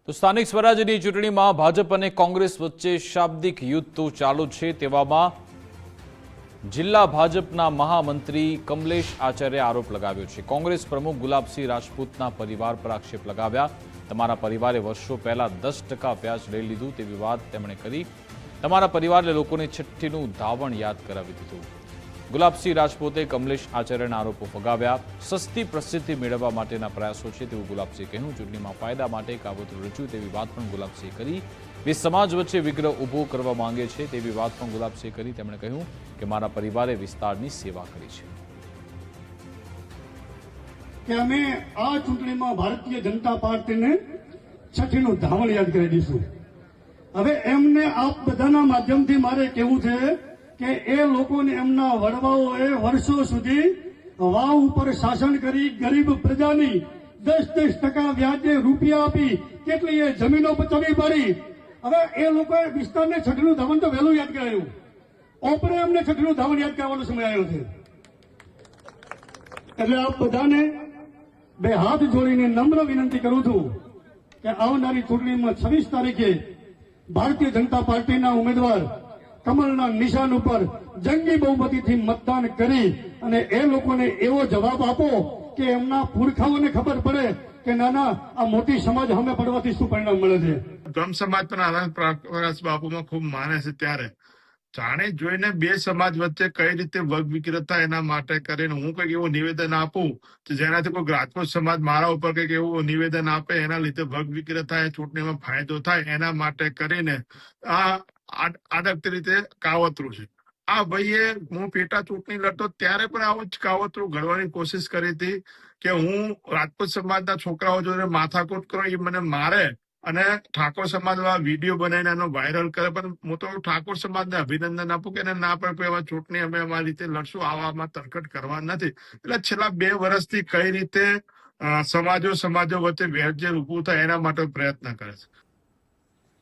તો સ્થાનિક સ્વરાજ્યની ચૂંટણીમાં ભાજપ અને કોંગ્રેસ વચ્ચે શાબ્દિક યુદ્ધ તો ચાલુ છે। તેવામાં જિલ્લા ભાજપના મહામંત્રી કમલેશ આચાર્યે આરોપ લગાવ્યો છે। કોંગ્રેસ પ્રમુખ ગુલાબસિંહ રાજપૂતના પરિવાર પર આક્ષેપ લગાવ્યા। તમારા પરિવારે વર્ષો પહેલા 10% વ્યાજ લઈ લીધું તેવી વાત તેમણે કરી। તમારા પરિવારે લોકોને છઠ્ઠીનું ધાવણ યાદ કરાવી દીધું। ગુલાબસિંહ રાજપૂતે કમલેશ આચાર્યના આરોપો ફગાવ્યા। સસ્તી પ્રસિદ્ધિ મેળવવા માટેના પ્રયાસો છે તેવું ગુલાબસિંહે કહ્યું। ચૂંટણીમાં ફાયદા માટે કાવતરું રચ્યું તેવી વાત પણ ગુલાબસિંહે કરી। બે સમાજ વચ્ચે વિગ્રહ ઊભો કરવા માંગે છે તેવી વાત પણ ગુલાબસિંહે કરી। તેમણે કહ્યું કે મારા પરિવારે વિસ્તારની સેવા કરી છે કે અમે આ ચૂંટણીમાં ભારતીય જનતા પાર્ટીને છઠ્ઠીનું ધાવણ યાદ કરી દઈશું। હવે એમને આપ બધાના માધ્યમથી મારે કહેવું છે કે એ લોકોને એમના વડવાઓએ વર્ષો સુધી વાવ ઉપર શાસન કરી ગરીબ પ્રજાની 10% વ્યાજે રૂપિયા આપી કેટલીય જમીનો પચાવી પાડી। હવે એ લોકોએ વિસ્તારને છઠ્ઠીનું ધાવણ તો વહેલું યાદ કરાયું। ઓપરે અમને છઠ્ઠીનું ધાવણ યાદ કરવાનો સમય આવ્યો છે। એટલે આપ બધાને બે હાથ જોડીને નમ્ર વિનંતી કરું છું કે આવનારી ચૂંટણીમાં 26 તારીખે ભારતીય જનતા પાર્ટીના ઉમેદવાર કમલના નિશાન ઉપર જંગી બહુમતીથી મતદાન કરી અને એ લોકોને એવો જવાબ આપો કે એમના પુરખાઓને ખબર પડે કે ના આ મોટી સમાજ સામે પડવાથી શું પરિણામ મળે છે। બ્રહ્મ સમાજ પણ આનંદ પ્રકાશ બાપુમાં ખૂબ માને છે। ત્યારે જાણે જોઈને બે સમાજ વચ્ચે કઈ રીતે વર્ગ વિકૃત થાય એના માટે કરીને હું કઈક એવું નિવેદન આપું જેનાથી કોઈ રાજપૂત સમાજ મારા ઉપર કઈક એવું નિવેદન આપે એના લીધે વર્ગ વિકૃત થાય, ચૂંટણીમાં ફાયદો થાય એના માટે કરીને આ આડકતી રીતે કાવતરું છે। આ ભાઈએ હું પેટા ચૂંટણી લડતો ત્યારે પણ આવું જ કાવતરું ઘડવાની કોશિશ કરી હતી કે હું રાજપૂત સમાજના છોકરાઓ જોડે માથાકૂટ કરો, એ મને મારે અને ઠાકોર સમાજ વિડીયો બનાવીને એનો વાયરલ કરે। પણ હું તો ઠાકોર સમાજને અભિનંદન આપું કે ના પડે એવા ચૂંટણી અમે અમારી રીતે લડશું, આવામાં તરકટ કરવા નથી। એટલે છેલ્લા 2 વર્ષથી કઈ રીતે સમાજો વચ્ચે વેરઝેર ઉભું થાય એના માટે પ્રયત્ન કરે છે।